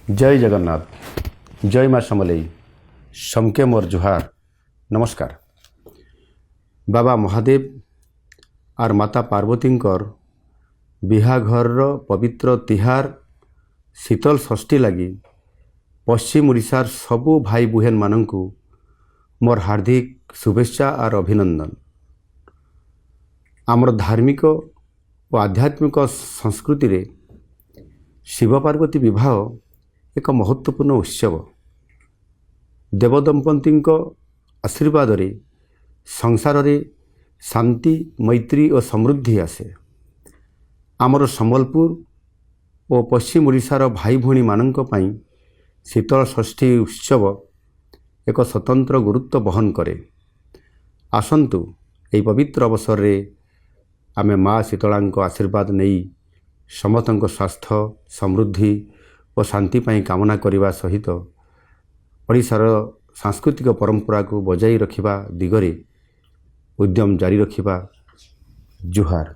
जय जगन्नाथ जय माँ समलेई समके मोर जुहार नमस्कार। बाबा महादेव और माता पार्वतींकर बिहाघर पवित्र तिहार शीतल षष्ठी लगी पश्चिम ओडिशार सबु भाई बुहेन मानंकु मोर हार्दिक शुभेच्छा और अभिनंदन। आमर धार्मिक और आध्यात्मिक संस्कृति रे शिव पार्वती विवाह एक महत्वपूर्ण उत्सव। देवदंपति आशीर्वाद रे संसार रे शांति मैत्री और समृद्धि आसे। आमर संबलपुर और पश्चिम ओडिशार भाई भौणी मानंक पई शीतल षष्ठी उत्सव एक स्वतंत्र गुरुत्व बहन करे। आसंतु एही पवित्र अवसर रे आमे माँ शीतलांक आशीर्वाद नहीं समस्तଙ୍କ स्वास्थ्य समृद्धि और शांति पाई कामना करने सहित ओडिशार सांस्कृतिक परंपरा को बजाई रखिबा दिगरे उद्यम जारी रखिबा। जुहार।